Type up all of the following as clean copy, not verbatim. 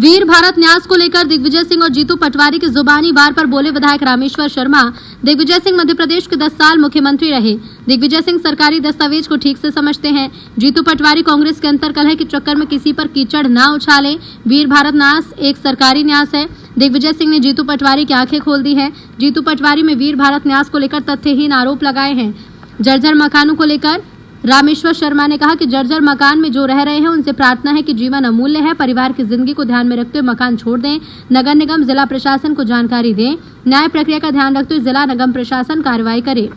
वीर भारत न्यास को लेकर दिग्विजय सिंह और जीतू पटवारी की जुबानी वार पर बोले विधायक रामेश्वर शर्मा। दिग्विजय सिंह मध्य प्रदेश के 10 साल मुख्यमंत्री रहे। दिग्विजय सिंह सरकारी दस्तावेज को ठीक से समझते हैं। जीतू पटवारी कांग्रेस के अंतर्कलह के चक्कर में किसी पर कीचड़ न उछाले। वीर भारत न्यास एक सरकारी न्यास है। दिग्विजय सिंह ने जीतू पटवारी की आंखें खोल दी है। जीतू पटवारी में वीर भारत न्यास को लेकर तथ्यहीन आरोप लगाए हैं। जर्जर मकानों को लेकर रामेश्वर शर्मा ने कहा कि जर्जर मकान में जो रह रहे हैं उनसे प्रार्थना है कि जीवन अमूल्य है, परिवार की जिंदगी को ध्यान में रखते हुए मकान छोड़ दें। नगर निगम जिला प्रशासन को जानकारी दें। न्याय प्रक्रिया का ध्यान रखते हुए जिला निगम प्रशासन कार्रवाई करे।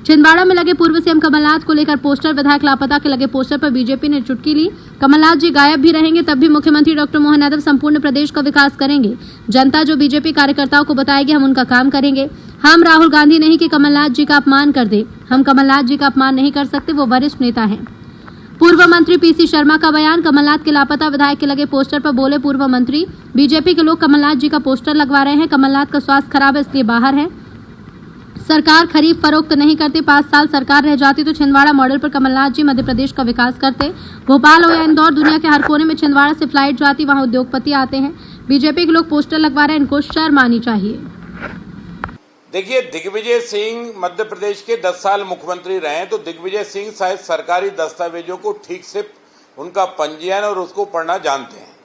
छिंदवाड़ा में लगे पूर्व सीएम कमलनाथ को लेकर पोस्टर, विधायक लापता के लगे पोस्टर पर बीजेपी ने चुटकी ली। कमलनाथ जी गायब भी रहेंगे तब भी मुख्यमंत्री डॉक्टर मोहन यादव संपूर्ण प्रदेश का विकास करेंगे। जनता जो बीजेपी कार्यकर्ताओं को बताएगी हम उनका काम करेंगे। हम राहुल गांधी नहीं कि कमलनाथ जी का अपमान कर दे। हम कमलनाथ जी का अपमान नहीं कर सकते, वो वरिष्ठ नेता हैं। पूर्व मंत्री पीसी शर्मा का बयान। कमलनाथ के लापता विधायक के लगे पोस्टर पर बोले पूर्व मंत्री, बीजेपी के लोग कमलनाथ जी का पोस्टर लगवा रहे हैं। कमलनाथ का स्वास्थ्य खराब है इसलिए बाहर है। सरकार खरीद फरोख्त नहीं करती। 5 साल सरकार रह जाती तो छिंदवाड़ा मॉडल पर कमलनाथ जी मध्य प्रदेश का विकास करते। भोपाल हो या इंदौर, दुनिया के हर कोने में छिंदवाड़ा से फ्लाइट जाती, वहां उद्योगपति आते हैं। बीजेपी के लोग पोस्टर लगवा रहे हैं, इनको शर्म आनी चाहिए। देखिए, दिग्विजय सिंह मध्य प्रदेश के 10 साल मुख्यमंत्री रहे हैं, तो दिग्विजय सिंह शायद सरकारी दस्तावेजों को ठीक से उनका पंजीयन और उसको पढ़ना जानते हैं।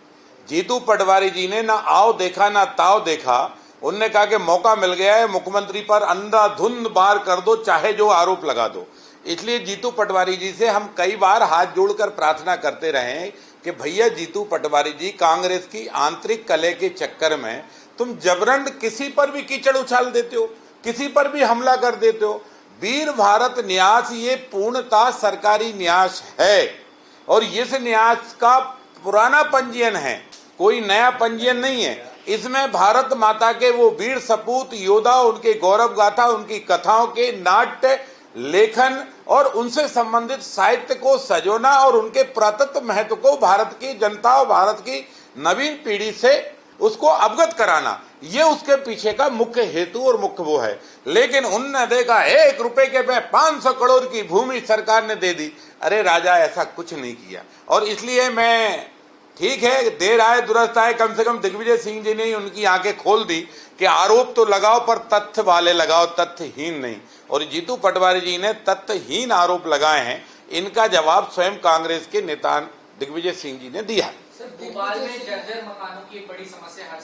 जीतू पटवारी जी ने ना आओ देखा ना ताव देखा। उनने कहा कि मौका मिल गया है, मुख्यमंत्री पर अंधाधुंध वार कर दो, चाहे जो आरोप लगा दो। इसलिए जीतू पटवारी जी से हम कई बार हाथ जोड़कर प्रार्थना करते रहे हैं कि भैया जीतू पटवारी जी, कांग्रेस की आंतरिक कलह के चक्कर में तुम जबरन किसी पर भी कीचड़ उछाल देते हो, किसी पर भी हमला कर देते हो। वीर भारत न्यास ये पूर्णतः सरकारी न्यास है और इस न्यास का पुराना पंजीयन है, कोई नया पंजीयन नहीं है। इसमें भारत माता के वो वीर सपूत योद्धा, उनके गौरव गाथा, उनकी कथाओं के नाट्य लेखन और उनसे संबंधित साहित्य को सजोना और उनके पुरातत्व महत्व को भारत की जनता और भारत की नवीन पीढ़ी से उसको अवगत कराना, ये उसके पीछे का मुख्य हेतु और मुख्य वो है। लेकिन उनने देखा 1 रुपए के पे 500 करोड़ की भूमि सरकार ने दे दी। अरे राजा, ऐसा कुछ नहीं किया। और इसलिए मैं, ठीक है, देर आए दुरुस्त आए, कम से कम दिग्विजय सिंह जी ने उनकी आंखें खोल दी कि आरोप तो लगाओ पर तथ्य वाले लगाओ, तथ्यहीन नहीं। और जीतू पटवारी जी ने तथ्यहीन आरोप लगाए हैं। इनका जवाब स्वयं कांग्रेस के नेता दिग्विजय सिंह जी ने दिया। सर, भोपाल में जर्जर मकानों की बड़ी समस्या हर